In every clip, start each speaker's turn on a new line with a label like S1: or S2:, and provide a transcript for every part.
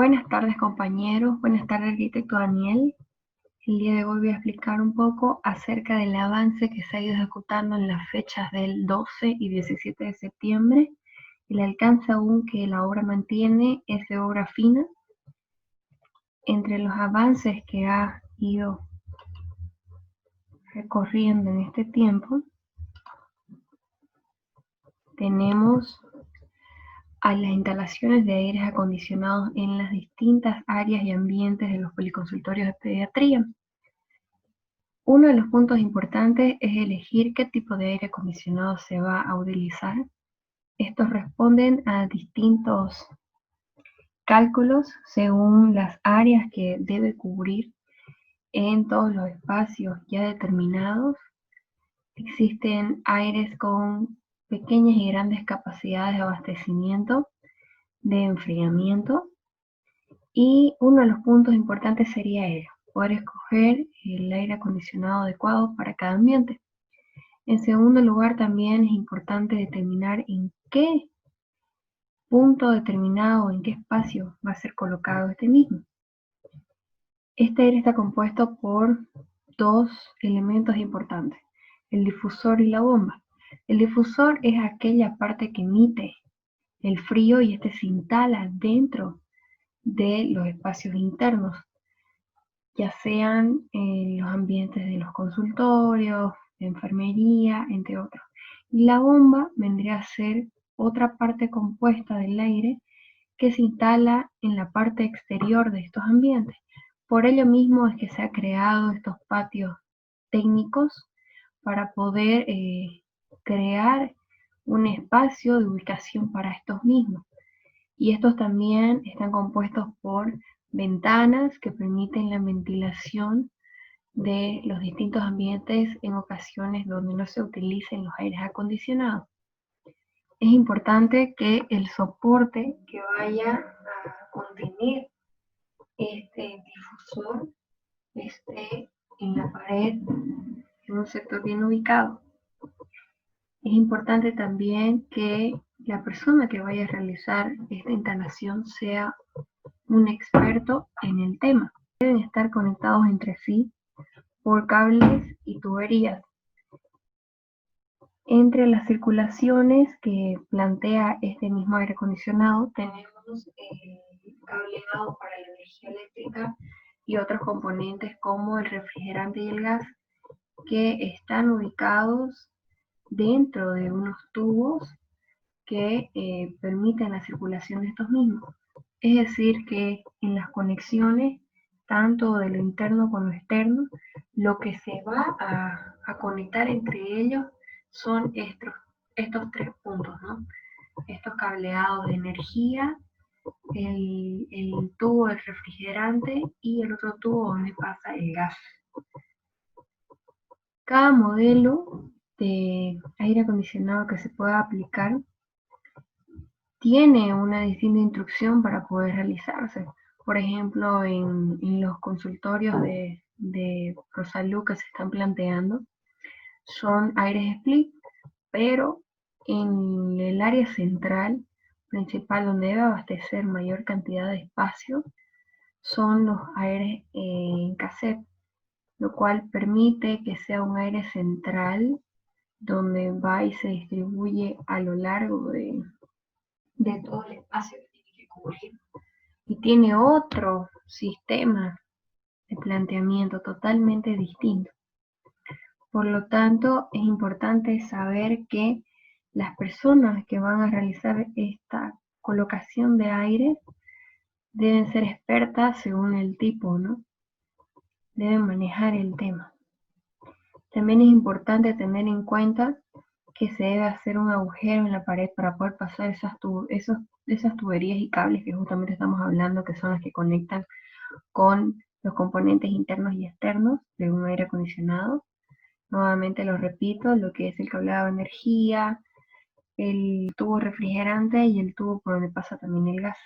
S1: Buenas tardes, compañeros. Buenas tardes, arquitecto Daniel. El día de hoy voy a explicar un poco acerca del avance que se ha ido ejecutando en las fechas del 12 y 17 de septiembre. El alcance aún que la obra mantiene es de obra fina. Entre los avances que ha ido recorriendo en este tiempo, tenemos a las instalaciones de aires acondicionados en las distintas áreas y ambientes de los policonsultorios de pediatría. Uno de los puntos importantes es elegir qué tipo de aire acondicionado se va a utilizar. Estos responden a distintos cálculos según las áreas que debe cubrir en todos los espacios ya determinados. Existen aires con pequeñas y grandes capacidades de abastecimiento, de enfriamiento, y uno de los puntos importantes sería poder escoger el aire acondicionado adecuado para cada ambiente. En segundo lugar, también es importante determinar en qué punto determinado o en qué espacio va a ser colocado este mismo. Este aire está compuesto por dos elementos importantes, el difusor y la bomba. El difusor es aquella parte que emite el frío y este se instala dentro de los espacios internos, ya sean en los ambientes de los consultorios, de enfermería, entre otros. Y la bomba vendría a ser otra parte compuesta del aire que se instala en la parte exterior de estos ambientes. Por ello mismo es que se han creado estos patios técnicos para poder crear un espacio de ubicación para estos mismos. Y estos también están compuestos por ventanas que permiten la ventilación de los distintos ambientes en ocasiones donde no se utilicen los aires acondicionados. Es importante que el soporte que vaya a contener este difusor esté en la pared, en un sector bien ubicado. Es importante también que la persona que vaya a realizar esta instalación sea un experto en el tema. Deben estar conectados entre sí por cables y tuberías. Entre las circulaciones que plantea este mismo aire acondicionado tenemos el cableado para la energía eléctrica y otros componentes como el refrigerante y el gas, que están ubicados dentro de unos tubos que permiten la circulación de estos mismos. Es decir, que en las conexiones, tanto de lo interno como lo externo, lo que se va a conectar entre ellos son estos tres puntos, ¿no? Estos cableados de energía, el tubo del refrigerante y el otro tubo donde pasa el gas. Cada modelo de aire acondicionado que se pueda aplicar tiene una distinta instrucción para poder realizarse. Por ejemplo, en los consultorios de ProSalud que se están planteando, son aires split, pero en el área central principal donde debe abastecer mayor cantidad de espacio son los aires en cassette, lo cual permite que sea un aire central donde va y se distribuye a lo largo de todo el espacio que tiene que cubrir. Y tiene otro sistema de planteamiento totalmente distinto. Por lo tanto, es importante saber que las personas que van a realizar esta colocación de aire deben ser expertas según el tipo, ¿no? Deben manejar el tema. También es importante tener en cuenta que se debe hacer un agujero en la pared para poder pasar esas tuberías y cables que justamente estamos hablando, que son las que conectan con los componentes internos y externos de un aire acondicionado. Nuevamente lo repito, lo que es el cableado de energía, el tubo refrigerante y el tubo por donde pasa también el gas.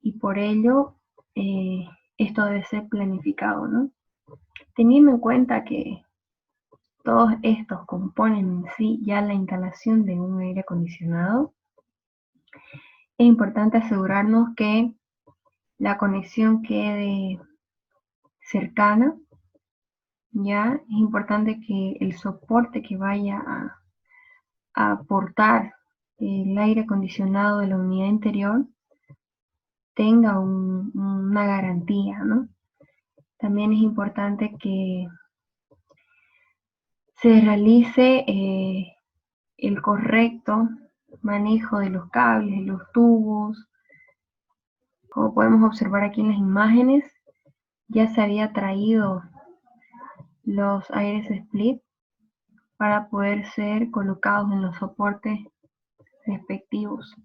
S1: Y por ello, esto debe ser planificado, ¿no? Teniendo en cuenta que todos estos componen en sí ya la instalación de un aire acondicionado, Es importante asegurarnos que la conexión quede cercana, ¿ya? Es importante que el soporte que vaya a aportar el aire acondicionado de la unidad interior tenga una garantía, ¿no? También es importante que se realice el correcto manejo de los cables, de los tubos. Como podemos observar aquí en las imágenes, ya se había traído los aires split para poder ser colocados en los soportes respectivos.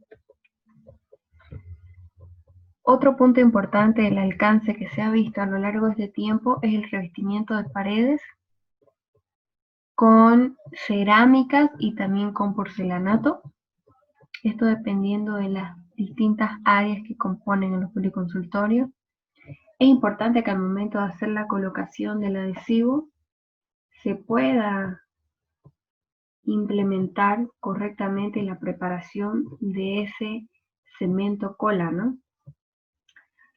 S1: Otro punto importante del alcance que se ha visto a lo largo de este tiempo es el revestimiento de paredes con cerámicas y también con porcelanato. Esto dependiendo de las distintas áreas que componen el policonsultorio. Es importante que al momento de hacer la colocación del adhesivo se pueda implementar correctamente la preparación de ese cemento cola, ¿no?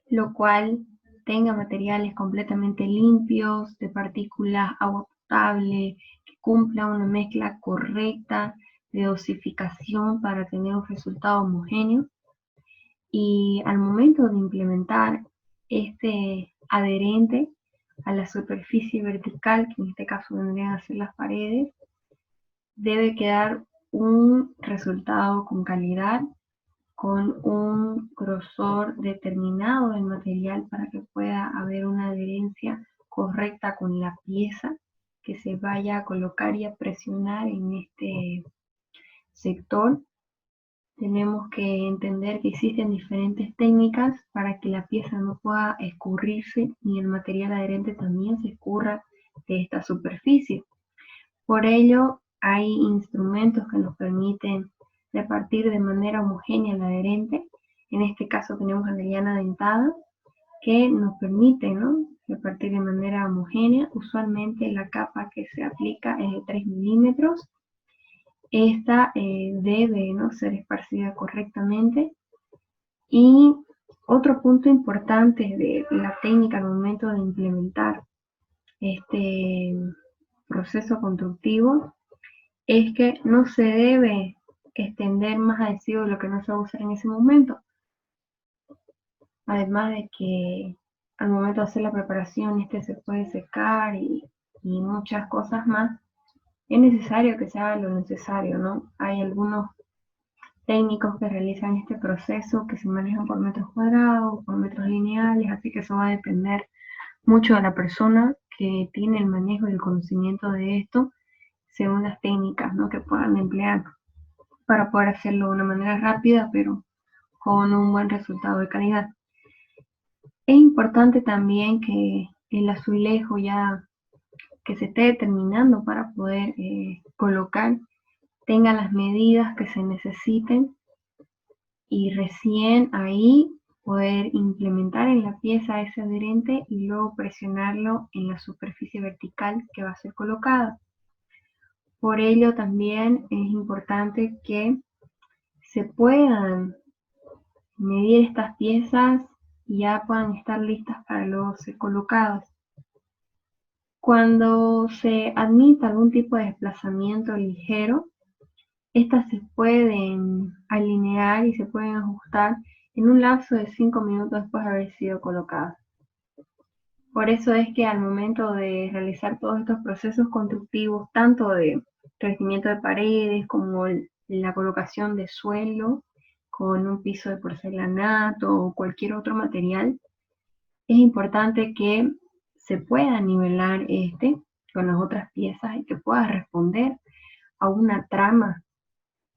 S1: Lo cual tenga materiales completamente limpios, de partículas, agua potable, que cumpla una mezcla correcta de dosificación para tener un resultado homogéneo. Y al momento de implementar este adherente a la superficie vertical, que en este caso vendrían a ser las paredes, debe quedar un resultado con calidad, con un grosor determinado del material para que pueda haber una adherencia correcta con la pieza que se vaya a colocar y a presionar en este sector. Tenemos que entender que existen diferentes técnicas para que la pieza no pueda escurrirse y el material adherente también se escurra de esta superficie. Por ello, hay instrumentos que nos permiten repartir de manera homogénea el adherente. En este caso tenemos la llana dentada que nos permite, ¿no?, repartir de manera homogénea. Usualmente la capa que se aplica es de 3 milímetros. Esta debe, ¿no?, ser esparcida correctamente. Y otro punto importante de la técnica al momento de implementar este proceso constructivo es que no se debe extender más adhesivo de lo que no se va a usar en ese momento. Además de que al momento de hacer la preparación este se puede secar y muchas cosas más, es necesario que se haga lo necesario, ¿no? Hay algunos técnicos que realizan este proceso que se manejan por metros cuadrados, por metros lineales, así que eso va a depender mucho de la persona que tiene el manejo y el conocimiento de esto, según las técnicas, ¿no?, que puedan emplear para poder hacerlo de una manera rápida, pero con un buen resultado de calidad. Es importante también que el azulejo ya que se esté determinando para poder colocar tenga las medidas que se necesiten y recién ahí poder implementar en la pieza ese adherente y luego presionarlo en la superficie vertical que va a ser colocada. Por ello también es importante que se puedan medir estas piezas y ya puedan estar listas para luego ser colocadas. Cuando se admita algún tipo de desplazamiento ligero, estas se pueden alinear y se pueden ajustar en un lapso de 5 minutos después de haber sido colocadas. Por eso es que al momento de realizar todos estos procesos constructivos, tanto de revestimiento de paredes como la colocación de suelo con un piso de porcelanato o cualquier otro material, es importante que se pueda nivelar con las otras piezas y que pueda responder a una trama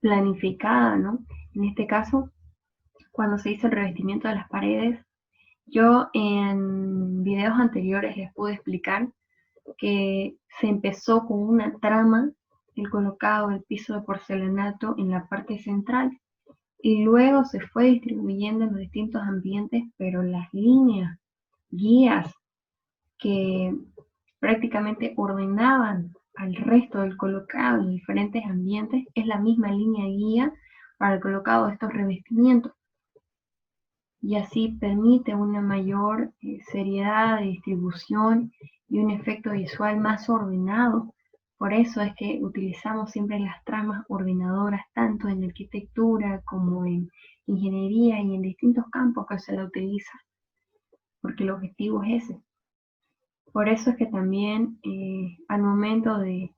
S1: planificada, ¿no? En este caso, cuando se hizo el revestimiento de las paredes, yo en videos anteriores les pude explicar que se empezó con una trama, el colocado del piso de porcelanato en la parte central, y luego se fue distribuyendo en los distintos ambientes, pero las líneas, guías que prácticamente ordenaban al resto del colocado en diferentes ambientes, es la misma línea guía para el colocado de estos revestimientos. y así permite una mayor seriedad de distribución y un efecto visual más ordenado. Por eso es que utilizamos siempre las tramas ordenadoras, tanto en arquitectura como en ingeniería y en distintos campos que se la utiliza, porque el objetivo es ese. Por eso es que también al momento de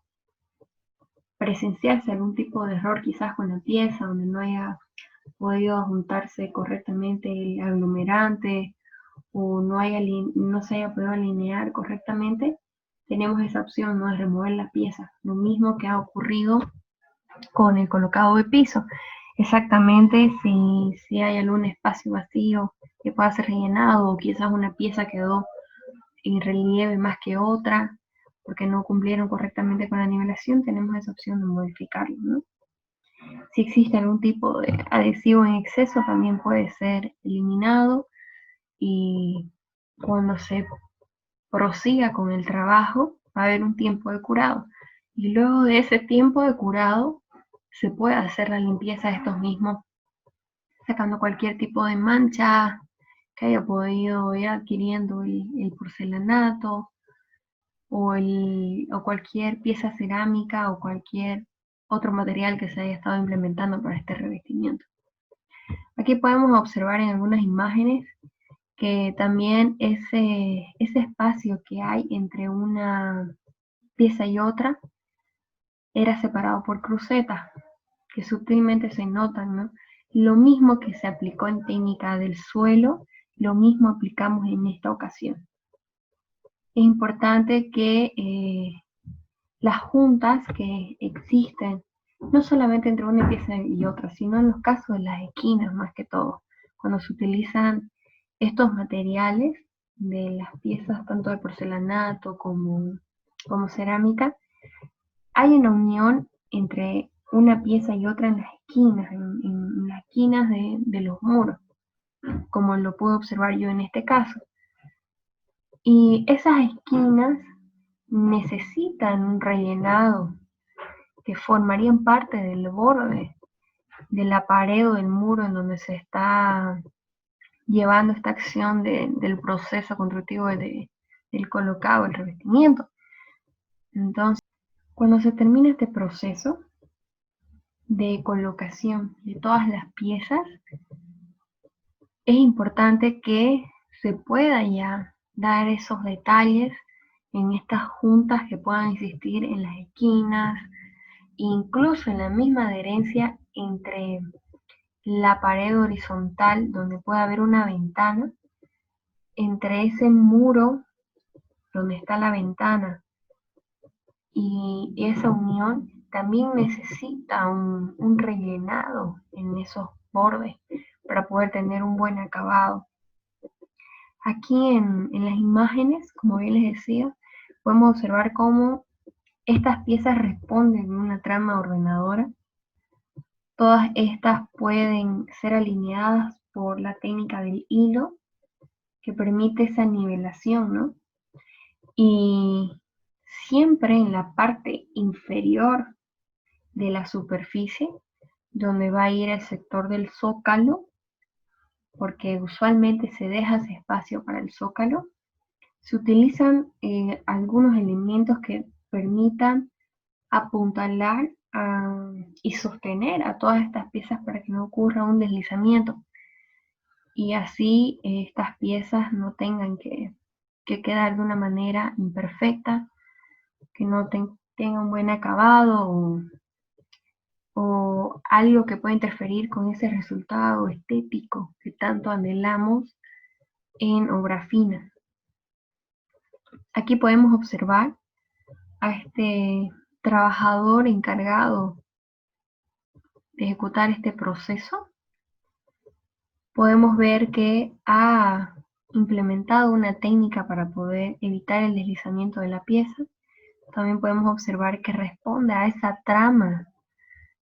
S1: presenciarse algún tipo de error quizás con la pieza, donde no haya podido juntarse correctamente el aglomerante o no se haya podido alinear correctamente, tenemos esa opción, ¿no?, de remover la pieza. Lo mismo que ha ocurrido con el colocado de piso. Exactamente, si hay algún espacio vacío que pueda ser rellenado, o quizás una pieza quedó en relieve más que otra, porque no cumplieron correctamente con la nivelación, tenemos esa opción de modificarlo, ¿no? Si existe algún tipo de adhesivo en exceso, también puede ser eliminado, y cuando se prosiga con el trabajo va a haber un tiempo de curado, y luego de ese tiempo de curado se puede hacer la limpieza de estos mismos, sacando cualquier tipo de mancha que haya podido ir adquiriendo el porcelanato o cualquier pieza cerámica o cualquier otro material que se haya estado implementando para este revestimiento. Aquí podemos observar en algunas imágenes que también ese espacio que hay entre una pieza y otra era separado por crucetas, que sutilmente se notan, ¿no? Lo mismo que se aplicó en técnica del suelo, lo mismo aplicamos en esta ocasión. Es importante que las juntas que existen, no solamente entre una pieza y otra, sino en los casos de las esquinas más que todo, cuando se utilizan estos materiales de las piezas, tanto de porcelanato como cerámica, hay una unión entre una pieza y otra en las esquinas, en las esquinas de los muros, como lo puedo observar yo en este caso. Y esas esquinas necesitan un rellenado que formarían parte del borde de la pared o del muro en donde se está llevando esta acción del proceso constructivo del colocado, el revestimiento. Entonces, cuando se termina este proceso de colocación de todas las piezas, es importante que se pueda ya dar esos detalles en estas juntas que puedan existir en las esquinas, incluso en la misma adherencia entre la pared horizontal, donde puede haber una ventana, entre ese muro donde está la ventana y esa unión, también necesita un rellenado en esos bordes para poder tener un buen acabado. Aquí en las imágenes, como bien les decía, podemos observar cómo estas piezas responden a una trama ordenadora. Todas estas pueden ser alineadas por la técnica del hilo, que permite esa nivelación, ¿no? Y siempre en la parte inferior de la superficie, donde va a ir el sector del zócalo, porque usualmente se deja ese espacio para el zócalo, se utilizan algunos elementos que permitan apuntalar y sostener a todas estas piezas para que no ocurra un deslizamiento, y así estas piezas no tengan que quedar de una manera imperfecta, que no tenga un buen acabado o algo que pueda interferir con ese resultado estético que tanto anhelamos en obra fina. Aquí podemos observar a este trabajador encargado de ejecutar este proceso. Podemos ver que ha implementado una técnica para poder evitar el deslizamiento de la pieza. También podemos observar que responde a esa trama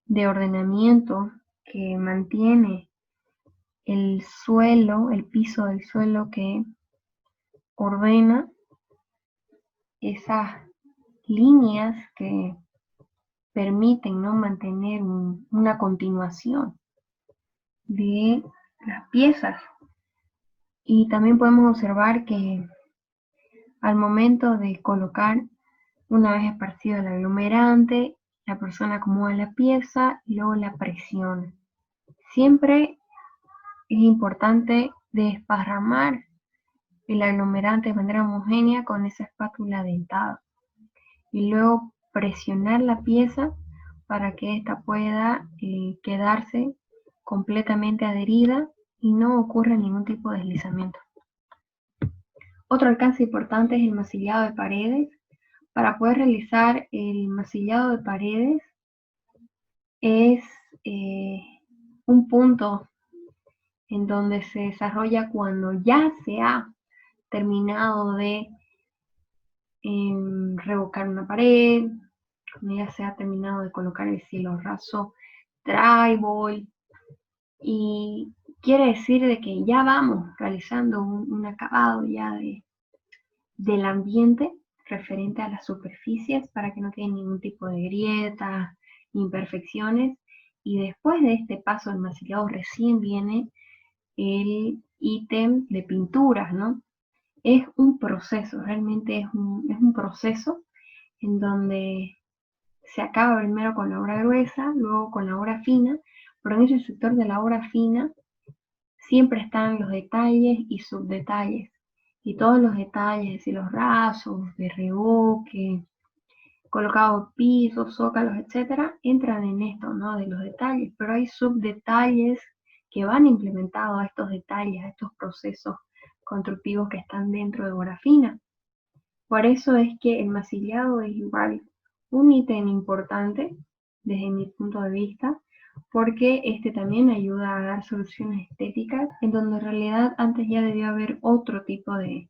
S1: de ordenamiento que mantiene el suelo, el piso del suelo, que ordena esas líneas que permiten, ¿no?, mantener una continuación de las piezas. Y también podemos observar que al momento de colocar, una vez esparcido el aglomerante, la persona acomoda la pieza y luego la presiona. Siempre es importante desparramar el aglomerante de manera homogénea con esa espátula dentada y luego presionar la pieza para que ésta pueda quedarse completamente adherida y no ocurra ningún tipo de deslizamiento. Otro alcance importante es el masillado de paredes. Para poder realizar el masillado de paredes es un punto en donde se desarrolla cuando ya se ha terminado de revocar una pared, cuando ya se ha terminado de colocar el cielo raso drywall, y quiere decir de que ya vamos realizando un acabado ya del ambiente referente a las superficies para que no quede ningún tipo de grieta, imperfecciones, y después de este paso del masillado recién viene el ítem de pinturas, ¿no? Es un proceso, realmente es un proceso en donde se acaba primero con la obra gruesa, luego con la obra fina, pero en ese sector de la obra fina siempre están los detalles y subdetalles. Y todos los detalles, es decir, los rasos, de revoque, colocado pisos, zócalos, etcétera, entran en esto, ¿no? De los detalles, pero hay subdetalles que van implementados a estos detalles, a estos procesos constructivos que están dentro de obra fina. Por eso es que el masillado es igual un ítem importante desde mi punto de vista, porque este también ayuda a dar soluciones estéticas, en donde en realidad antes ya debió haber otro tipo de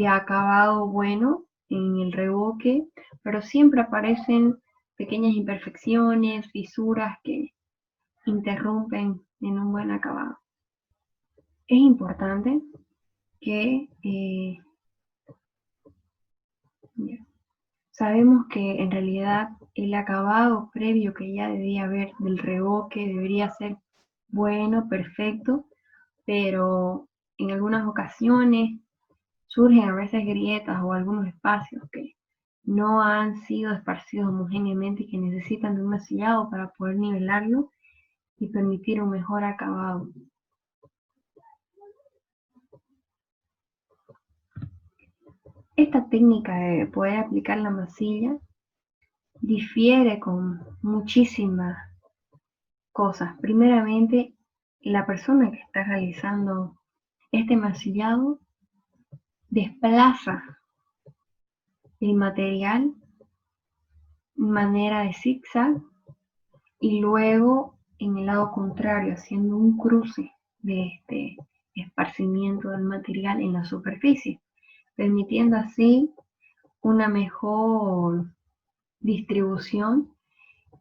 S1: acabado bueno en el revoque, pero siempre aparecen pequeñas imperfecciones, fisuras que interrumpen en un buen acabado. Es importante que sabemos que en realidad el acabado previo que ya debía haber del revoque debería ser bueno, perfecto, pero en algunas ocasiones surgen a veces grietas o algunos espacios que no han sido esparcidos homogéneamente y que necesitan de un masillado para poder nivelarlo y permitir un mejor acabado. Esta técnica de poder aplicar la masilla difiere con muchísimas cosas. Primeramente, la persona que está realizando este masillado desplaza el material de manera de zigzag y luego en el lado contrario, haciendo un cruce de este esparcimiento del material en la superficie, permitiendo así una mejor distribución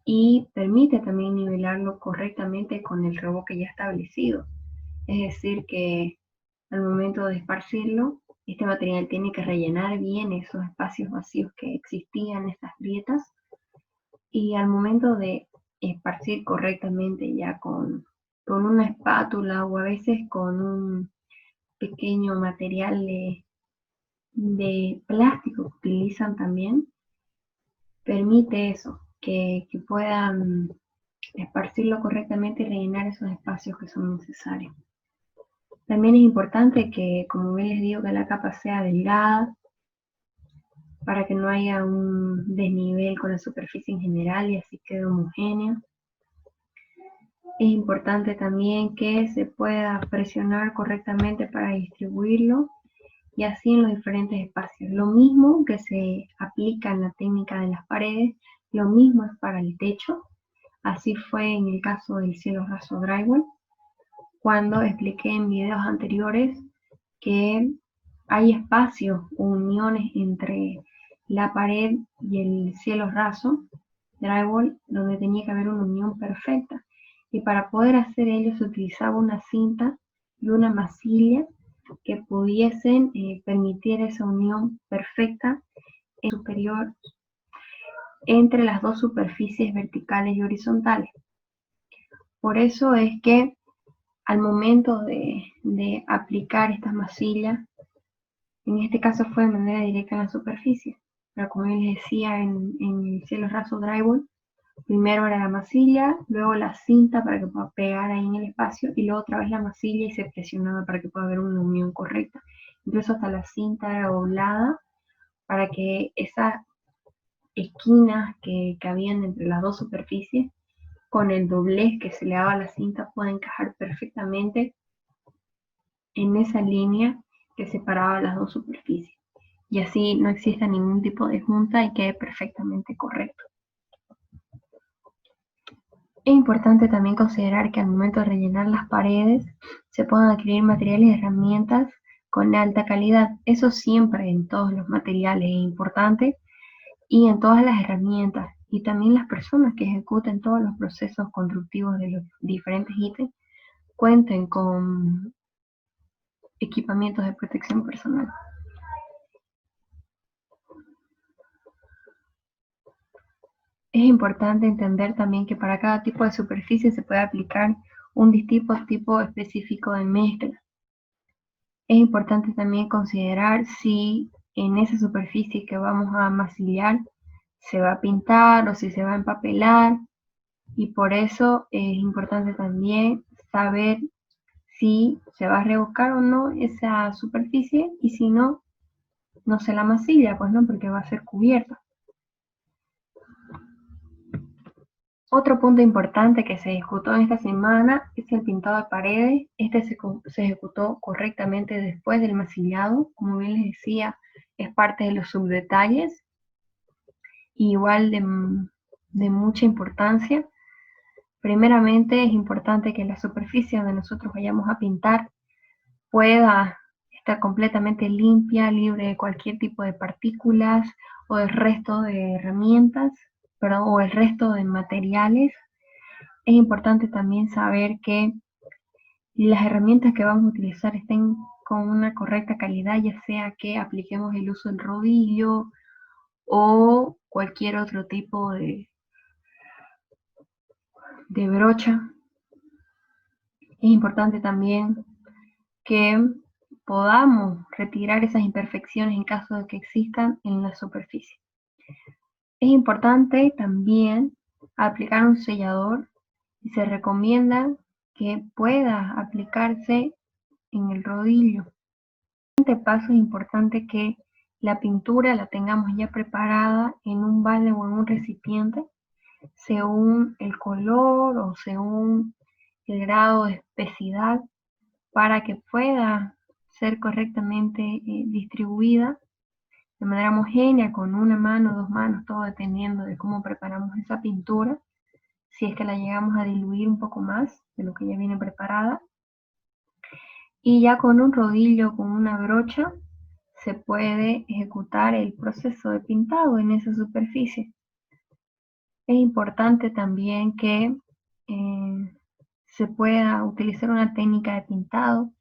S1: y permite también nivelarlo correctamente con el revoque ya establecido. Es decir, que al momento de esparcirlo, este material tiene que rellenar bien esos espacios vacíos que existían, estas grietas, y al momento de esparcir correctamente ya con una espátula o a veces con un pequeño material de plástico que utilizan también, permite eso, que puedan esparcirlo correctamente y rellenar esos espacios que son necesarios. También es importante que, como bien les digo, que la capa sea delgada para que no haya un desnivel con la superficie en general y así quede homogéneo. Es importante también que se pueda presionar correctamente para distribuirlo y así en los diferentes espacios. Lo mismo que se aplica en la técnica de las paredes, lo mismo es para el techo. Así fue en el caso del cielo raso drywall, cuando expliqué en videos anteriores que hay espacios o uniones entre la pared y el cielo raso drywall donde tenía que haber una unión perfecta, y para poder hacer ello se utilizaba una cinta y una masilla que pudiesen permitir esa unión perfecta en superior entre las dos superficies verticales y horizontales. Por eso es que al momento de aplicar estas masillas, en este caso fue de manera directa en la superficie, pero como yo les decía en el cielo raso drywall, primero era la masilla, luego la cinta para que pueda pegar ahí en el espacio y luego otra vez la masilla y se presionaba para que pueda haber una unión correcta. Incluso hasta la cinta era doblada para que esas esquinas que habían entre las dos superficies, con el doblez que se le daba a la cinta, pueda encajar perfectamente en esa línea que separaba las dos superficies. Y así no exista ningún tipo de junta y quede perfectamente correcto. Es importante también considerar que al momento de rellenar las paredes se pueden adquirir materiales y herramientas con alta calidad. Eso siempre en todos los materiales es importante y en todas las herramientas. Y también las personas que ejecuten todos los procesos constructivos de los diferentes ítems cuenten con equipamientos de protección personal. Es importante entender también que para cada tipo de superficie se puede aplicar un tipo específico de mezcla. Es importante también considerar si en esa superficie que vamos a masillar se va a pintar o si se va a empapelar, y por eso es importante también saber si se va a revocar o no esa superficie, y si no, no se la masilla, pues no, porque va a ser cubierta. Otro punto importante que se ejecutó en esta semana es el pintado de paredes. Este se ejecutó correctamente después del masillado. Como bien les decía, es parte de los subdetalles, igual de mucha importancia. Primeramente es importante que la superficie donde nosotros vayamos a pintar pueda estar completamente limpia, libre de cualquier tipo de partículas o del resto de herramientas, o el resto de materiales. Es importante también saber que las herramientas que vamos a utilizar estén con una correcta calidad, ya sea que apliquemos el uso del rodillo o cualquier otro tipo de brocha. Es importante también que podamos retirar esas imperfecciones en caso de que existan en la superficie. Es importante también aplicar un sellador y se recomienda que pueda aplicarse en el rodillo. El siguiente paso es importante que la pintura la tengamos ya preparada en un balde o en un recipiente según el color o según el grado de espesidad, para que pueda ser correctamente distribuida de manera homogénea con una mano, dos manos, todo dependiendo de cómo preparamos esa pintura. Si es que la llegamos a diluir un poco más de lo que ya viene preparada, y ya con un rodillo, con una brocha, se puede ejecutar el proceso de pintado en esa superficie. Es importante también que se pueda utilizar una técnica de pintado.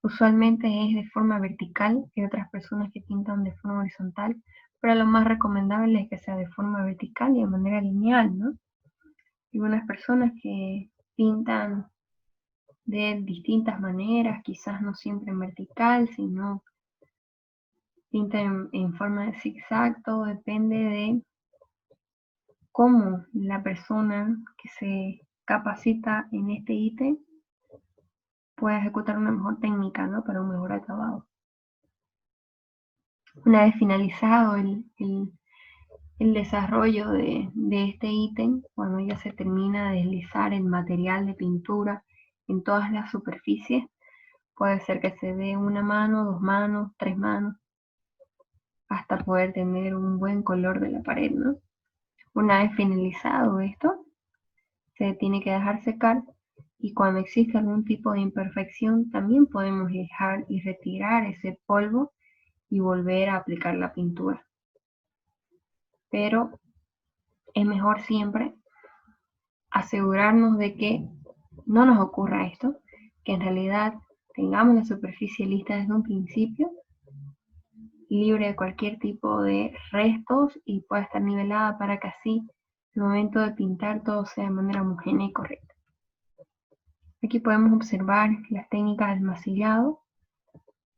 S1: Usualmente es de forma vertical, hay otras personas que pintan de forma horizontal, pero lo más recomendable es que sea de forma vertical y de manera lineal, ¿no? Hay unas personas que pintan de distintas maneras, quizás no siempre en vertical, sino pintan en forma de zigzag. Todo depende de cómo la persona que se capacita en este ítem pueda ejecutar una mejor técnica, ¿no? Para un mejor acabado. Una vez finalizado el desarrollo de este ítem, cuando ya se termina de deslizar el material de pintura en todas las superficies, puede ser que se dé una mano, dos manos, tres manos, hasta poder tener un buen color de la pared, ¿no? Una vez finalizado esto, se tiene que dejar secar, y cuando existe algún tipo de imperfección también podemos dejar y retirar ese polvo y volver a aplicar la pintura. Pero es mejor siempre asegurarnos de que no nos ocurra esto, que en realidad tengamos la superficie lista desde un principio, libre de cualquier tipo de restos, y pueda estar nivelada para que así, al momento de pintar, todo sea de manera homogénea y correcta. Aquí podemos observar las técnicas del masillado.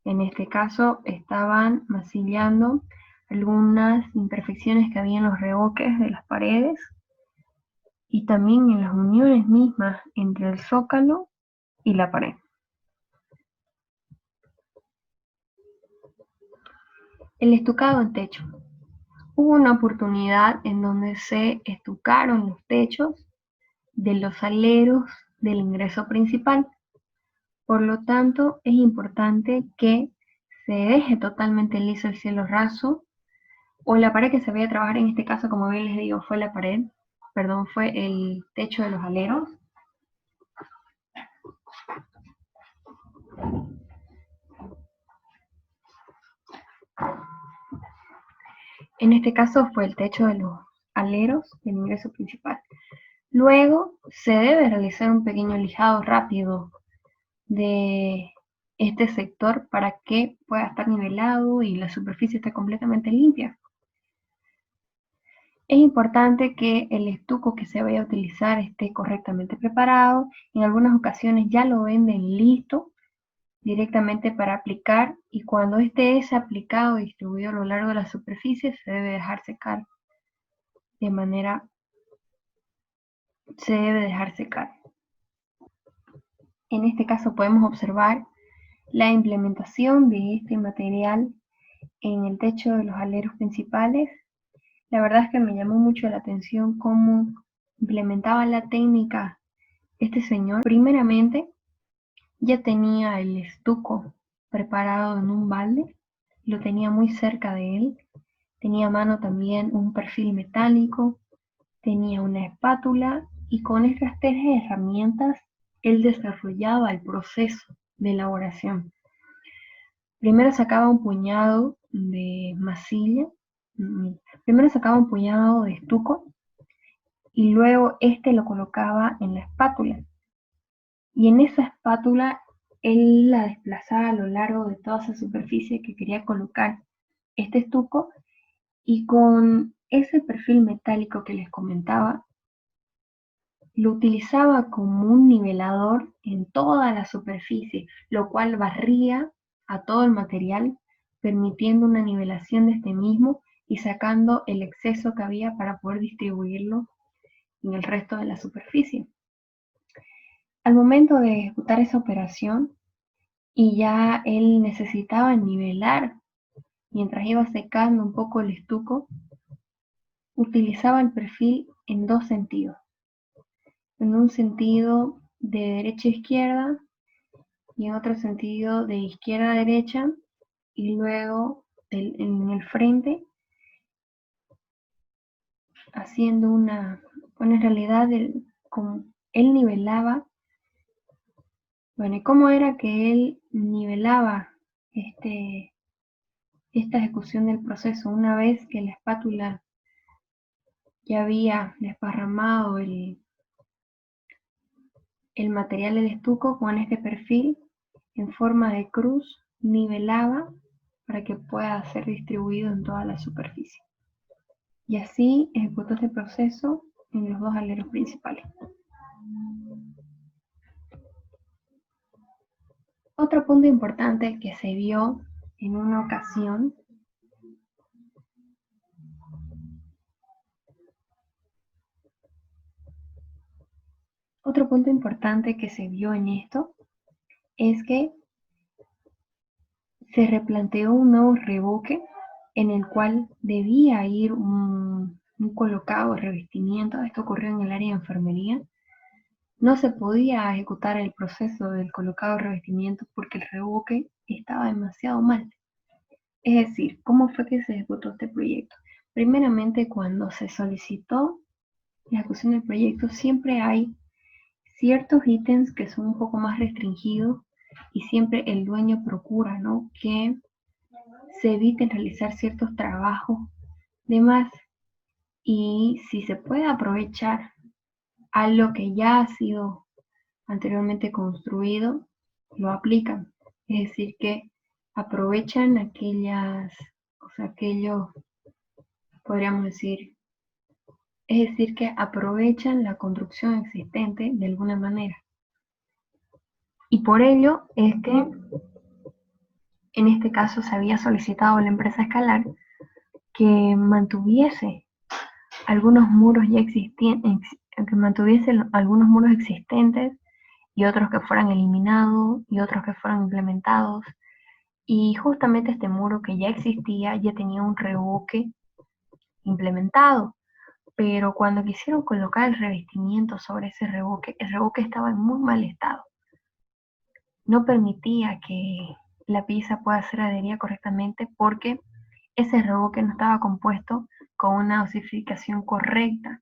S1: En este caso estaban masillando algunas imperfecciones que había en los revoques de las paredes y también en las uniones mismas entre el zócalo y la pared. El estucado en techo. Hubo una oportunidad en donde se estucaron los techos de los aleros del ingreso principal. Por lo tanto, es importante que se deje totalmente liso el cielo raso o la pared que se vaya a trabajar. En este caso, como bien les digo, fue el techo de los aleros. En este caso fue el techo de los aleros del ingreso principal. Luego se debe realizar un pequeño lijado rápido de este sector para que pueda estar nivelado y la superficie esté completamente limpia. Es importante que el estuco que se vaya a utilizar esté correctamente preparado. En algunas ocasiones ya lo venden listo directamente para aplicar, y cuando este es aplicado y distribuido a lo largo de la superficie se debe dejar secar En este caso podemos observar la implementación de este material en el techo de los aleros principales. La verdad es que me llamó mucho la atención cómo implementaba la técnica este señor. Primeramente, ya tenía el estuco preparado en un balde, lo tenía muy cerca de él, tenía a mano también un perfil metálico, tenía una espátula y con estas tres herramientas él desarrollaba el proceso de elaboración. Primero sacaba un puñado de masilla, primero sacaba un puñado de estuco y luego este lo colocaba en la espátula. Y en esa espátula él la desplazaba a lo largo de toda esa superficie que quería colocar este estuco, y con ese perfil metálico que les comentaba, lo utilizaba como un nivelador en toda la superficie, lo cual barría a todo el material, permitiendo una nivelación de este mismo y sacando el exceso que había para poder distribuirlo en el resto de la superficie. Al momento de ejecutar esa operación, y ya él necesitaba nivelar mientras iba secando un poco el estuco, utilizaba el perfil en dos sentidos. En un sentido de derecha a izquierda y en otro sentido de izquierda a derecha, y luego en el frente haciendo en realidad como él nivelaba. Bueno, ¿y cómo era que él nivelaba esta ejecución del proceso? Una vez que la espátula ya había desparramado el material del estuco, con este perfil en forma de cruz nivelaba para que pueda ser distribuido en toda la superficie. Y así ejecutó este proceso en los dos aleros principales. Otro punto importante que se vio en una ocasión es que se replanteó un nuevo revoque en el cual debía ir un colocado de revestimiento. Esto ocurrió en el área de enfermería. No se podía ejecutar el proceso del colocado de revestimiento porque el revoque estaba demasiado mal. Es decir, ¿cómo fue que se ejecutó este proyecto? Primeramente, cuando se solicitó la ejecución del proyecto, siempre hay ciertos ítems que son un poco más restringidos y siempre el dueño procura, ¿no?, que se eviten realizar ciertos trabajos de más, y si se puede aprovechar algo que ya ha sido anteriormente construido, lo aplican. Es decir, que aprovechan podríamos decir, es decir, que aprovechan la construcción existente de alguna manera. Y por ello es que en este caso se había solicitado a la empresa Escalar que mantuviese algunos muros ya existentes, que mantuviese algunos muros existentes y otros que fueran eliminados y otros que fueran implementados. Y justamente este muro que ya existía ya tenía un revoque implementado, pero cuando quisieron colocar el revestimiento sobre ese revoque, el revoque estaba en muy mal estado. No permitía que la pieza pueda ser adherida correctamente porque ese revoque no estaba compuesto con una osificación correcta.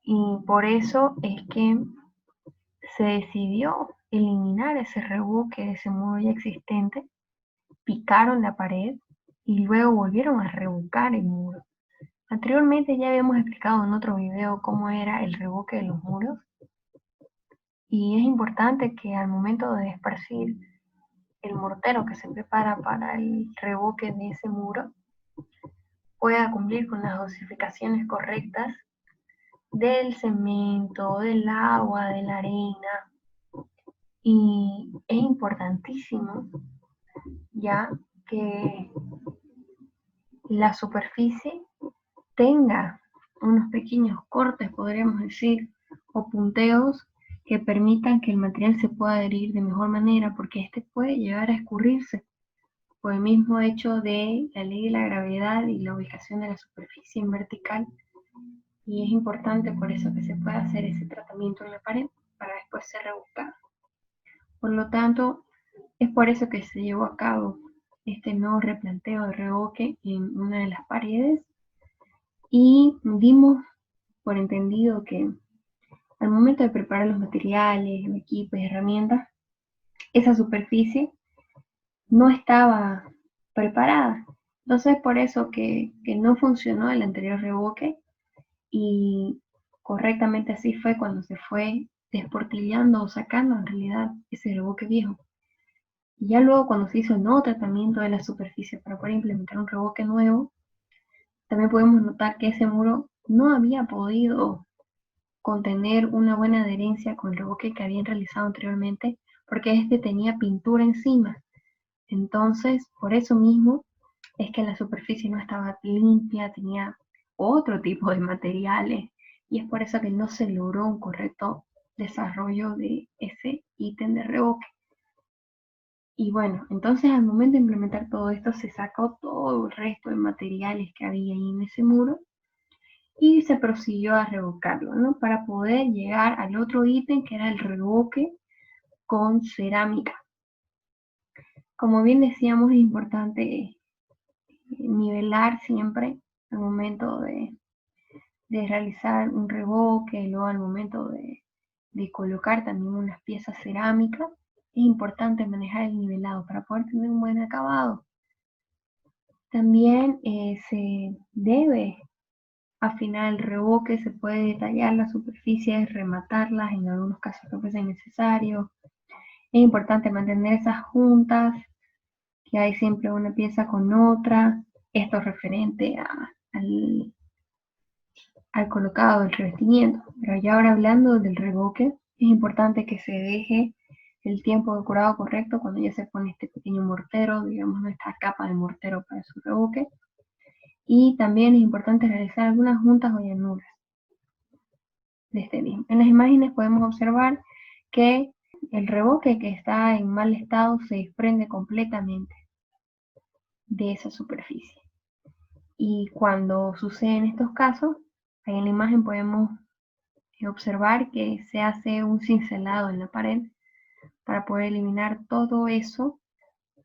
S1: Y por eso es que se decidió eliminar ese revoque de ese muro ya existente, picaron la pared y luego volvieron a revocar el muro. Anteriormente ya habíamos explicado en otro video cómo era el revoque de los muros y es importante que al momento de esparcir el mortero que se prepara para el revoque de ese muro pueda cumplir con las dosificaciones correctas del cemento, del agua, de la arena. Y es importantísimo ya que la superficie tenga unos pequeños cortes, podríamos decir, o punteos que permitan que el material se pueda adherir de mejor manera, porque este puede llegar a escurrirse por el mismo hecho de la ley de la gravedad y la ubicación de la superficie en vertical. Y es importante por eso que se pueda hacer ese tratamiento en la pared para después ser rebuscado. Por lo tanto, es por eso que se llevó a cabo este nuevo replanteo de revoque en una de las paredes y dimos por entendido que al momento de preparar los materiales, el equipo y herramientas, esa superficie no estaba preparada. Entonces por eso que no funcionó el anterior revoque y correctamente así fue cuando se fue desportillando o sacando en realidad ese revoque viejo. Y ya luego cuando se hizo el nuevo tratamiento de la superficie para poder implementar un revoque nuevo, también podemos notar que ese muro no había podido contener una buena adherencia con el revoque que habían realizado anteriormente, porque este tenía pintura encima. Entonces, por eso mismo es que la superficie no estaba limpia, tenía otro tipo de materiales, y es por eso que no se logró un correcto desarrollo de ese ítem de revoque. Y bueno, entonces al momento de implementar todo esto se sacó todo el resto de materiales que había ahí en ese muro y se prosiguió a revocarlo, ¿no? Para poder llegar al otro ítem que era el revoque con cerámica. Como bien decíamos, es importante nivelar siempre al momento de realizar un revoque, luego al momento de colocar también unas piezas cerámicas. Es importante manejar el nivelado para poder tener un buen acabado. También se debe afinar el revoque, se puede detallar las superficies, rematarlas en algunos casos que fuese necesario. Es importante mantener esas juntas, que hay siempre una pieza con otra. Esto referente al colocado del revestimiento. Pero ya ahora hablando del revoque, es importante que se deje el tiempo de curado correcto cuando ya se pone este pequeño mortero, digamos nuestra capa de mortero para su revoque. Y también es importante realizar algunas juntas o llanuras de este mismo. En las imágenes podemos observar que el revoque que está en mal estado se desprende completamente de esa superficie. Y cuando suceden estos casos, ahí en la imagen podemos observar que se hace un cincelado en la pared para poder eliminar todo eso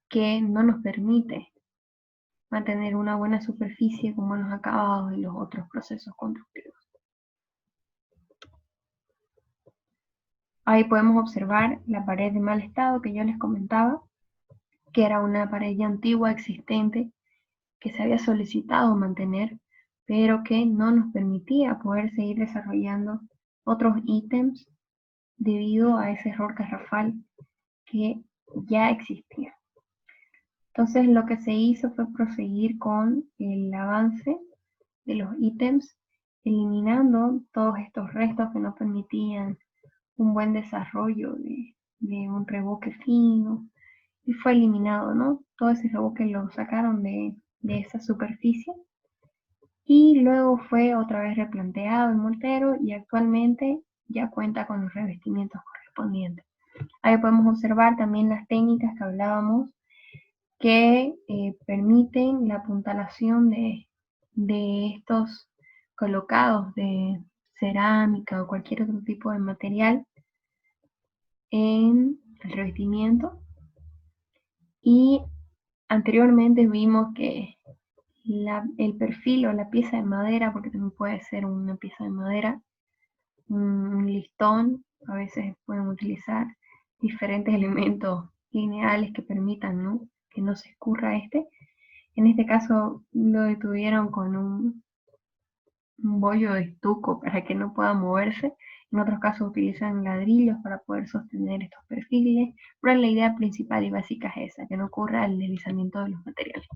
S1: que no nos permite mantener una buena superficie con buenos acabados en los otros procesos constructivos. Ahí podemos observar la pared de mal estado que yo les comentaba, que era una pared ya antigua existente que se había solicitado mantener, pero que no nos permitía poder seguir desarrollando otros ítems debido a ese error garrafal que ya existía. Entonces lo que se hizo fue proseguir con el avance de los ítems, eliminando todos estos restos que no permitían un buen desarrollo de un revoque fino y fue eliminado, ¿no? Todo ese revoque lo sacaron de esa superficie y luego fue otra vez replanteado el mortero y actualmente ya cuenta con los revestimientos correspondientes. Ahí podemos observar también las técnicas que hablábamos que permiten la apuntalación de estos colocados de cerámica o cualquier otro tipo de material en el revestimiento. Y anteriormente vimos que el perfil o la pieza de madera, porque también puede ser una pieza de madera, un listón, a veces pueden utilizar diferentes elementos lineales que permitan, ¿no?, que no se escurra este. En este caso lo detuvieron con un bollo de estuco para que no pueda moverse. En otros casos utilizan ladrillos para poder sostener estos perfiles, pero la idea principal y básica es esa, que no ocurra el deslizamiento de los materiales.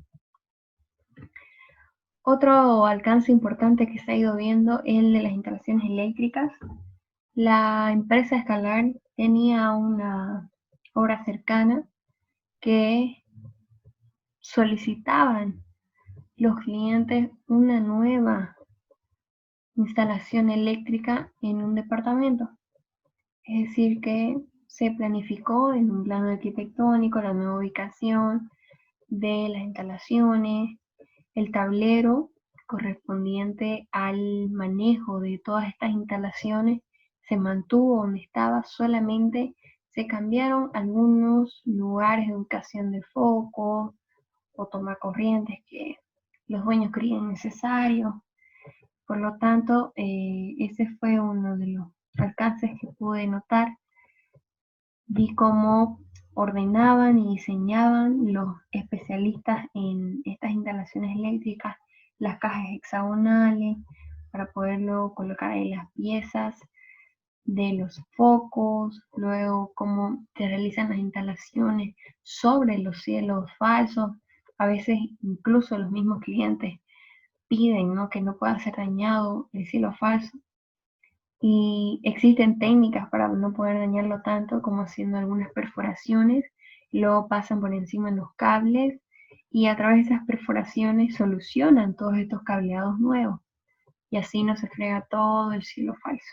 S1: Otro alcance importante que se ha ido viendo es el de las instalaciones eléctricas. La empresa Escalar tenía una obra cercana que solicitaban los clientes una nueva instalación eléctrica en un departamento. Es decir, que se planificó en un plano arquitectónico la nueva ubicación de las instalaciones, el tablero correspondiente al manejo de todas estas instalaciones se mantuvo donde estaba, solamente se cambiaron algunos lugares de ubicación de focos o tomacorrientes que los dueños creían necesarios. Por lo tanto, ese fue uno de los alcances que pude notar. Vi cómo ordenaban y diseñaban los especialistas en estas instalaciones eléctricas las cajas hexagonales para poderlo colocar ahí las piezas de los focos, luego cómo se realizan las instalaciones sobre los cielos falsos. A veces incluso los mismos clientes piden, ¿no?, que no pueda ser dañado el cielo falso. Y existen técnicas para no poder dañarlo tanto, como haciendo algunas perforaciones, luego pasan por encima de los cables y a través de esas perforaciones solucionan todos estos cableados nuevos y así no se frega todo el cielo falso.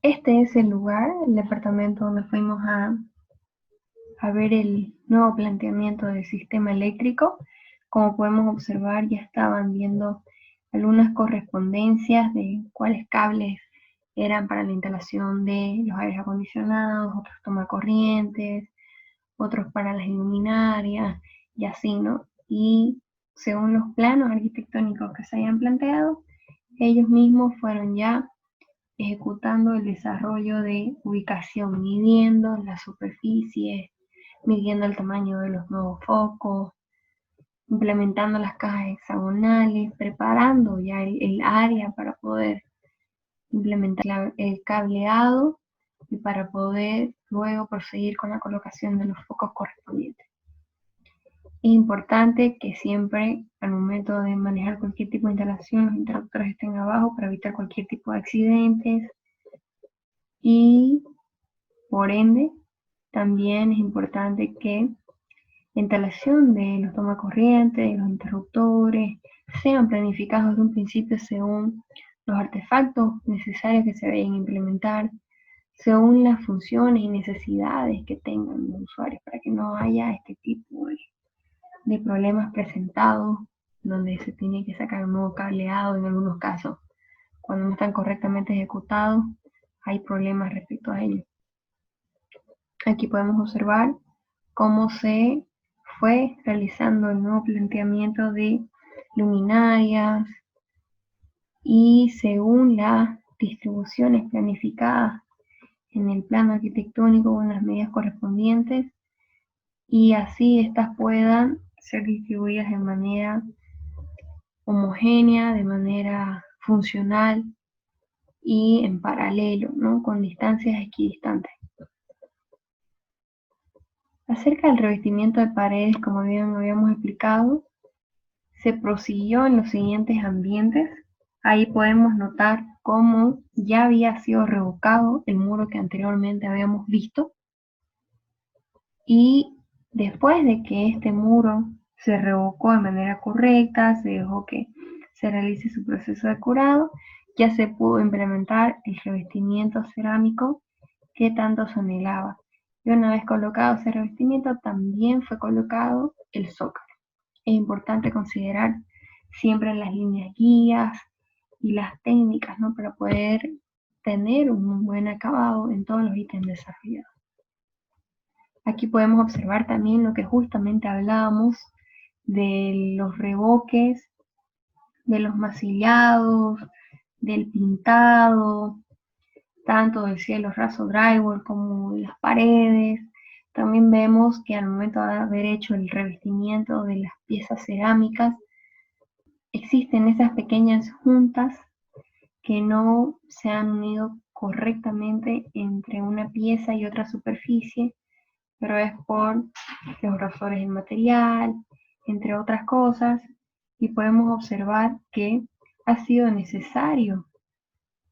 S1: Este es el lugar, el departamento donde fuimos a ver el nuevo planteamiento del sistema eléctrico. Como podemos observar, ya estaban viendo algunas correspondencias de cuáles cables eran para la instalación de los aires acondicionados, otros tomacorrientes, otros para las luminarias y así, ¿no? Y según los planos arquitectónicos que se habían planteado, ellos mismos fueron ya ejecutando el desarrollo de ubicación, midiendo las superficies, midiendo el tamaño de los nuevos focos, implementando las cajas hexagonales, preparando ya el área para poder implementar el cableado y para poder luego proseguir con la colocación de los focos correspondientes. Es importante que siempre al momento de manejar cualquier tipo de instalación los interruptores estén abajo para evitar cualquier tipo de accidentes y por ende también es importante que la instalación de los tomacorrientes, de los interruptores, sean planificados desde un principio según los artefactos necesarios que se vayan a implementar, según las funciones y necesidades que tengan los usuarios, para que no haya este tipo de problemas presentados, donde se tiene que sacar un nuevo cableado en algunos casos. Cuando no están correctamente ejecutados, hay problemas respecto a ello. Aquí podemos observar cómo se fue realizando el nuevo planteamiento de luminarias y según las distribuciones planificadas en el plano arquitectónico con las medidas correspondientes, y así estas puedan ser distribuidas de manera homogénea, de manera funcional y en paralelo, ¿no?, con distancias equidistantes. Acerca del revestimiento de paredes, como habíamos explicado, se prosiguió en los siguientes ambientes. Ahí podemos notar cómo ya había sido revocado el muro que anteriormente habíamos visto, y después de que este muro se revocó de manera correcta, se dejó que se realice su proceso de curado, ya se pudo implementar el revestimiento cerámico que tanto se anhelaba. Y una vez colocado ese revestimiento, también fue colocado el zócalo. Es importante considerar siempre las líneas guías y las técnicas, ¿no?, para poder tener un buen acabado en todos los ítems desarrollados. Aquí podemos observar también lo que justamente hablábamos de los revoques, de los masillados, del pintado, tanto del cielo raso drywall como de las paredes. También vemos que al momento de haber hecho el revestimiento de las piezas cerámicas, existen esas pequeñas juntas que no se han unido correctamente entre una pieza y otra superficie, pero es por los grosores del material, entre otras cosas, y podemos observar que ha sido necesario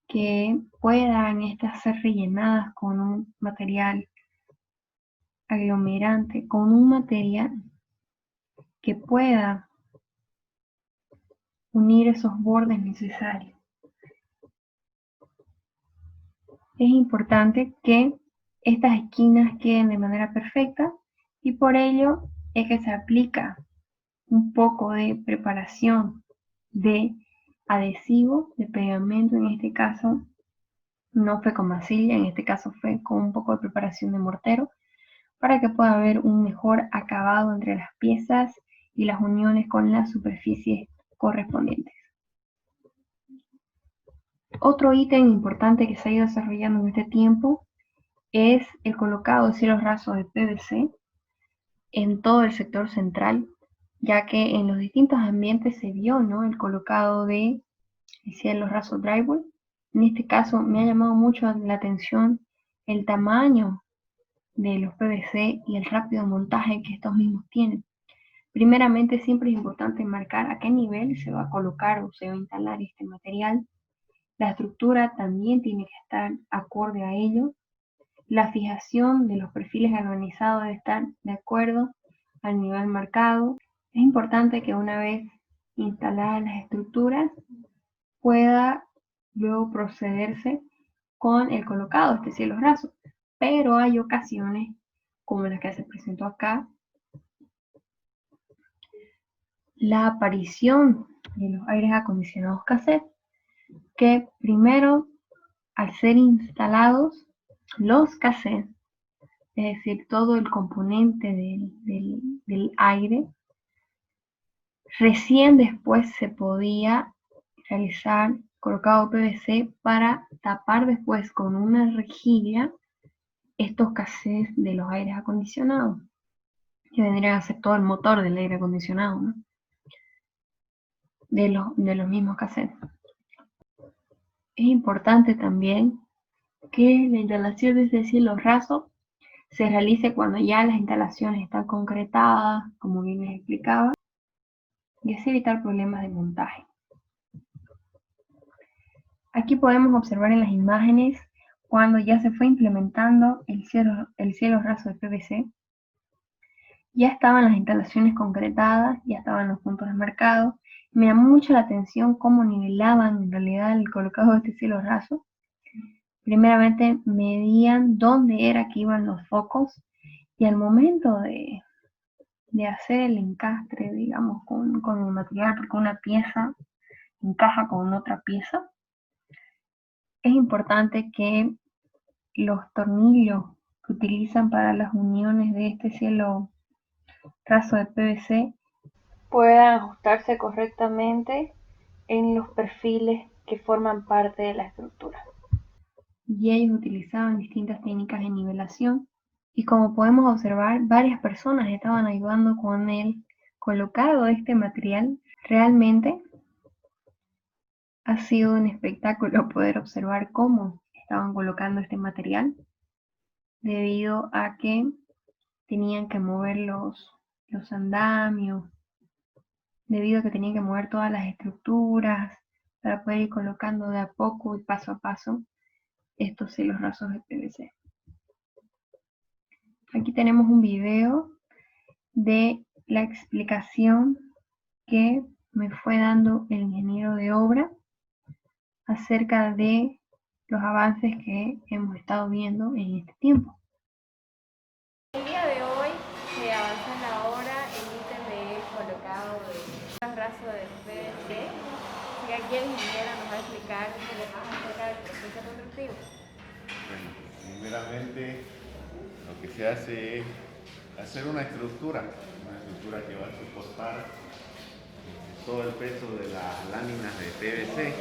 S1: que puedan estas ser rellenadas con un material aglomerante, con un material que pueda unir esos bordes necesarios. Es importante que estas esquinas queden de manera perfecta, y por ello es que se aplica un poco de preparación de adhesivo, de pegamento. En este caso no fue con masilla, en este caso fue con un poco de preparación de mortero, para que pueda haber un mejor acabado entre las piezas y las uniones con las superficies correspondientes. Otro ítem importante que se ha ido desarrollando en este tiempo es el colocado de cielos rasos de PVC en todo el sector central, ya que en los distintos ambientes se vio, ¿no?, el colocado de cielos rasos drywall. En este caso me ha llamado mucho la atención el tamaño de los PVC y el rápido montaje que estos mismos tienen. Primeramente, siempre es importante marcar a qué nivel se va a colocar o se va a instalar este material. La estructura también tiene que estar acorde a ello. La fijación de los perfiles galvanizados debe estar de acuerdo al nivel marcado. Es importante que una vez instaladas las estructuras pueda luego procederse con el colocado de este cielo raso, pero hay ocasiones como la que se presentó acá, la aparición de los aires acondicionados cassette, que primero, al ser instalados los cassettes, es decir, todo el componente del aire, recién después se podía realizar colocado PVC para tapar después con una rejilla estos cassettes de los aires acondicionados, que vendrían a ser todo el motor del aire acondicionado, ¿no?, de los mismos cassettes. Es importante también que la instalación de este cielo raso se realice cuando ya las instalaciones están concretadas, como bien les explicaba, y así evitar problemas de montaje. Aquí podemos observar en las imágenes cuando ya se fue implementando el cielo raso de PVC. Ya estaban las instalaciones concretadas, ya estaban los puntos desmarcados. Me llamó mucho la atención cómo nivelaban en realidad el colocado de este cielo raso. Primeramente medían dónde era que iban los focos, y al momento de hacer el encastre, digamos, con el material, porque una pieza encaja con otra pieza, es importante que los tornillos que utilizan para las uniones de este cielo raso de PVC puedan ajustarse correctamente en los perfiles que forman parte de la estructura. Y ellos utilizaban distintas técnicas de nivelación, y como podemos observar, varias personas estaban ayudando con el colocado de este material. Realmente ha sido un espectáculo poder observar cómo estaban colocando este material, debido a que tenían que mover los andamios, debido a que tenían que mover todas las estructuras, para poder ir colocando de a poco y paso a paso estos hilos rasos de PVC. Aquí tenemos un video de la explicación que me fue dando el ingeniero de obra acerca de los avances que hemos estado viendo en este tiempo.
S2: El día de hoy se avanzó en la obra el ítem de colocado de raso de PVC. Y aquí el ingeniero nos va a explicar un poco más acerca del proceso constructivo.
S3: Bueno, primeramente lo que se hace es hacer una estructura que va a soportar todo el peso de las láminas de PVC.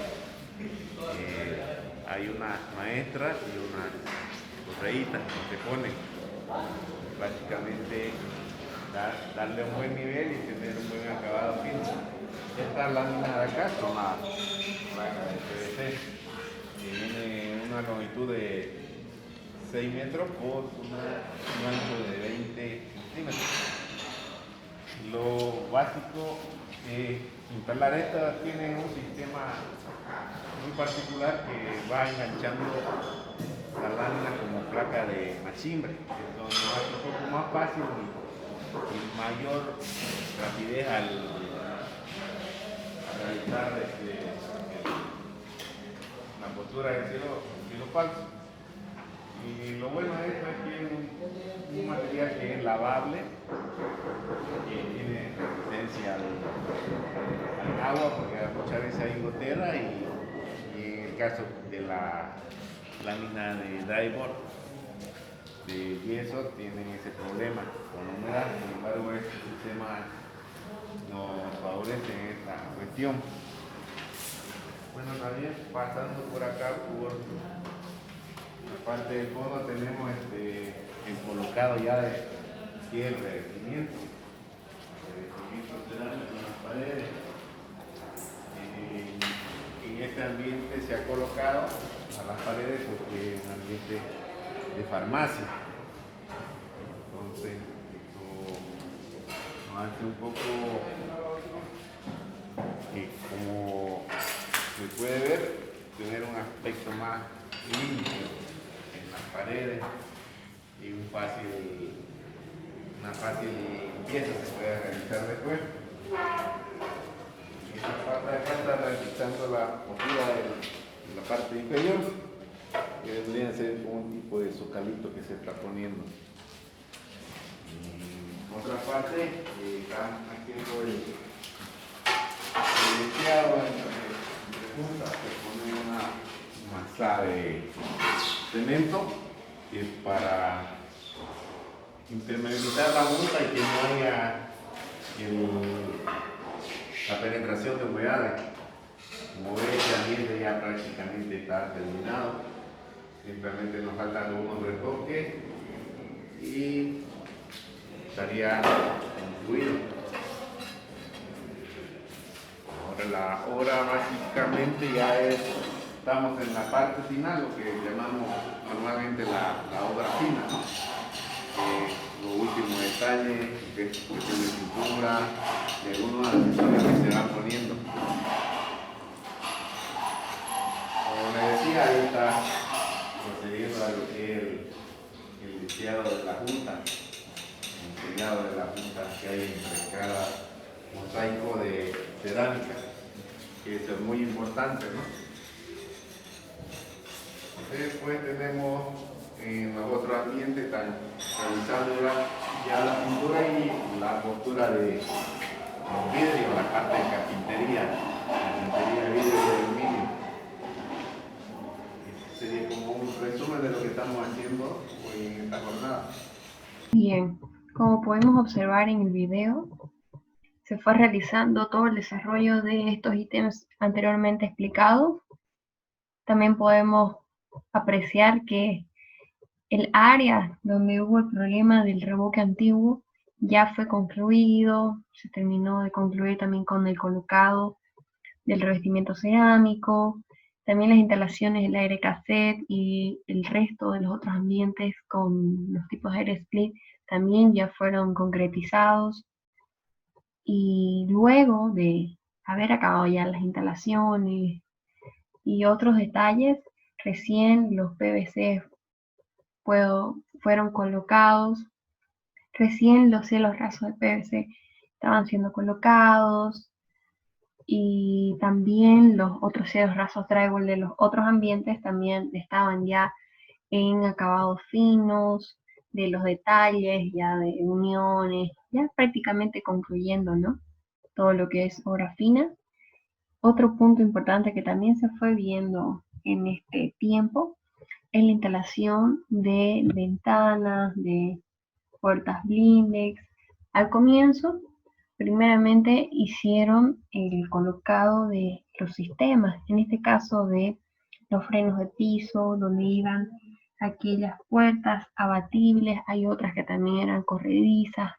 S3: Hay unas maestras y unas correitas que se ponen. Básicamente darle un buen nivel y tener un buen acabado fino. Estas láminas de acá son las placas de PVC. Tiene una longitud de 6 metros por un ancho de 20 centímetros. Lo básico es instalar esta, tiene un sistema muy particular que va enganchando la lámina como placa de machimbre. Esto nos hace un poco más fácil y mayor rapidez al realizar la postura del cielo falso. Y lo bueno de esto es que es un material que es lavable, que tiene resistencia al agua, porque muchas veces hay gotera y en el caso de la lámina de drywall de yeso tienen ese problema con la humedad. Sin embargo, este sistema nos favorece en esta cuestión. Bueno, también pasando por acá por la parte del fondo tenemos el colocado ya de el revestimiento cerámico en las paredes. En este ambiente se ha colocado a las paredes porque es un ambiente de farmacia. Entonces, esto nos hace un poco como se puede ver, tener un aspecto más limpio en las paredes y una fácil limpieza se puede realizar después. Esta parte de acá está realizando la postura de la parte inferior, que vendría a ser como un tipo de zocalito que se está poniendo. En otra parte está haciendo el limpiado entre puntas, se pone una masa de cemento que es para impermeabilizar la punta y que no haya la penetración de humedades. Como ves, el ambiente ya prácticamente está terminado, simplemente nos faltan algunos retoques y estaría concluido. Ahora la obra básicamente ya estamos en la parte final, lo que llamamos normalmente la obra fina, ¿no? Los últimos detalles, que es cuestión de pintura, de algunos accesorios que se van poniendo. Como les decía, ahí está procediendo a lo que es el lisiado de la junta, el sellado de la junta que hay entre cada mosaico de cerámica, que eso es muy importante, ¿no? Después tenemos en los otros ambientes están realizando ya la pintura y la postura de vidrio, la parte de carpintería de vidrio y de aluminio. Este sería como un resumen de lo que estamos haciendo hoy en esta jornada.
S1: Bien, como podemos observar en el video, se fue realizando todo el desarrollo de estos ítems anteriormente explicados. También podemos apreciar que el área donde hubo el problema del revoque antiguo ya fue concluido, se terminó de concluir también con el colocado del revestimiento cerámico, también las instalaciones del aire cassette y el resto de los otros ambientes con los tipos de aire split también ya fueron concretizados. Y luego de haber acabado ya las instalaciones, y otros detalles. Recién los PVC fueron colocados, recién los cielos rasos de PVC estaban siendo colocados, y también los otros cielos rasos drywall de los otros ambientes también estaban ya en acabados finos, de los detalles, ya de uniones, ya prácticamente concluyendo, ¿no? Todo lo que es obra fina. Otro punto importante que también se fue viendo en este tiempo es la instalación de ventanas, de puertas blindex. Al comienzo, primeramente hicieron el colocado de los sistemas, en este caso de los frenos de piso, donde iban aquellas puertas abatibles, hay otras que también eran corredizas,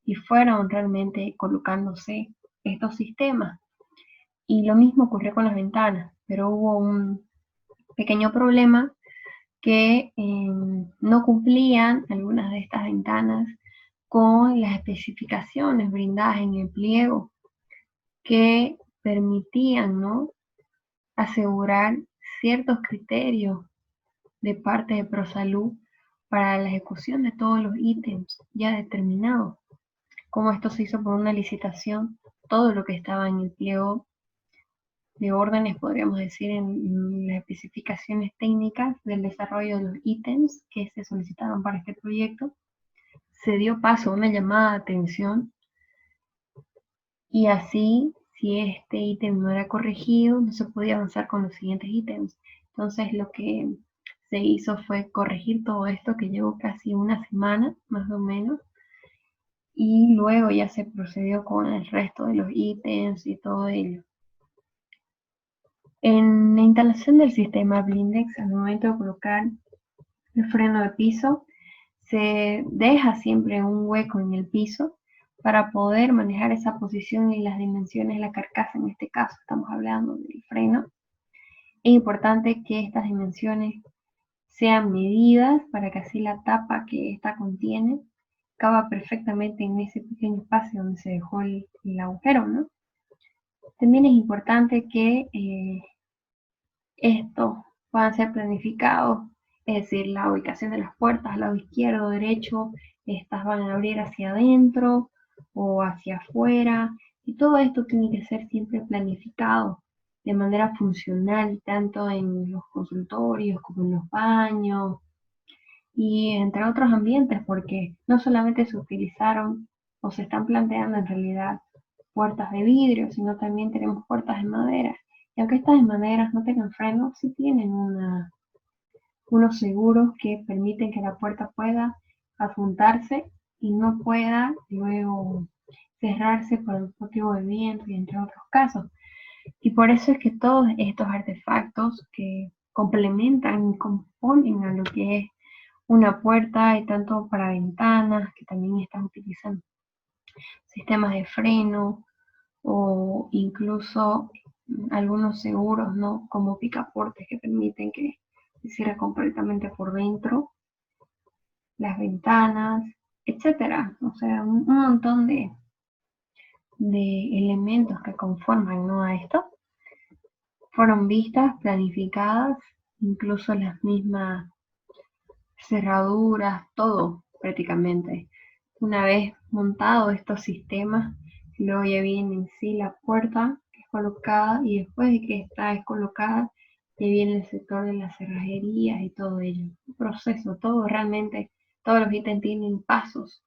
S1: y fueron realmente colocándose estos sistemas. Y lo mismo ocurrió con las ventanas, pero hubo un pequeño problema que no cumplían algunas de estas ventanas con las especificaciones brindadas en el pliego, que permitían, ¿no?, asegurar ciertos criterios de parte de ProSalud para la ejecución de todos los ítems ya determinados. Como esto se hizo por una licitación, todo lo que estaba en el pliego de órdenes, podríamos decir, en las especificaciones técnicas del desarrollo de los ítems que se solicitaron para este proyecto, se dio paso a una llamada de atención, y así, si este ítem no era corregido, no se podía avanzar con los siguientes ítems. Entonces lo que se hizo fue corregir todo esto, que llevó casi una semana, más o menos, y luego ya se procedió con el resto de los ítems y todo ello. En la instalación del sistema blindex, al momento de colocar el freno de piso, se deja siempre un hueco en el piso para poder manejar esa posición y las dimensiones de la carcasa. En este caso estamos hablando del freno. Es importante que estas dimensiones sean medidas para que así la tapa que esta contiene caba perfectamente en ese pequeño espacio donde se dejó el agujero, ¿no? También es importante que estos puedan ser planificados, es decir, la ubicación de las puertas al lado izquierdo o derecho, estas van a abrir hacia adentro o hacia afuera, y todo esto tiene que ser siempre planificado de manera funcional, tanto en los consultorios como en los baños y entre otros ambientes, porque no solamente se utilizaron o se están planteando en realidad puertas de vidrio, sino también tenemos puertas de madera. Y aunque estas de madera no tengan frenos, sí tienen unos seguros que permiten que la puerta pueda apuntarse y no pueda luego cerrarse por el motivo del viento y entre otros casos. Y por eso es que todos estos artefactos que complementan y componen a lo que es una puerta, y tanto para ventanas, que también están utilizando sistemas de freno, o incluso algunos seguros, ¿no?, como picaportes que permiten que se cierre completamente por dentro las ventanas, etcétera. O sea, un montón de elementos que conforman, ¿no?, a esto fueron vistas, planificadas, incluso las mismas cerraduras, todo prácticamente. Una vez montados estos sistemas, luego ya viene en sí la puerta que es colocada, y después de que esta es colocada, ya viene el sector de las cerrajerías y todo ello. Un proceso, todo realmente, todos los ítems tienen pasos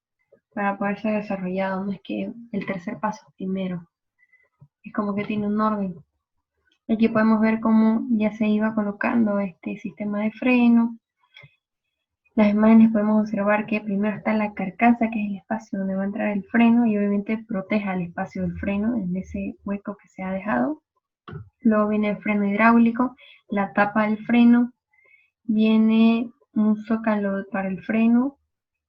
S1: para poder ser desarrollado, no es que el tercer paso es primero, es como que tiene un orden. Aquí podemos ver cómo ya se iba colocando este sistema de freno. Las imágenes podemos observar que primero está la carcasa, que es el espacio donde va a entrar el freno, y obviamente proteja el espacio del freno en ese hueco que se ha dejado. Luego viene el freno hidráulico, la tapa del freno, viene un zócalo para el freno,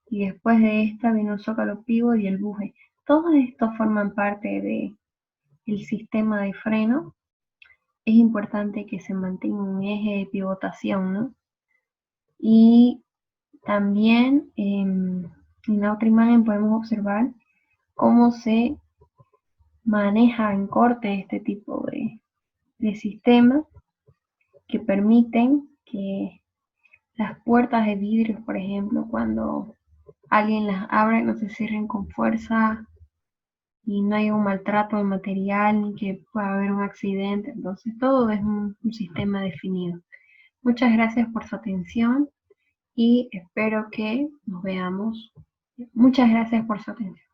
S1: y después de esta viene un zócalo pívot y el buje. Todos estos forman parte del sistema de freno. Es importante que se mantenga un eje de pivotación, ¿no? Y también en la otra imagen podemos observar cómo se maneja en corte este tipo de sistema, que permiten que las puertas de vidrio, por ejemplo, cuando alguien las abre, no se cierren con fuerza y no hay un maltrato de material ni que pueda haber un accidente. Entonces, todo es un sistema definido. Muchas gracias por su atención y espero que nos veamos. Muchas gracias por su atención.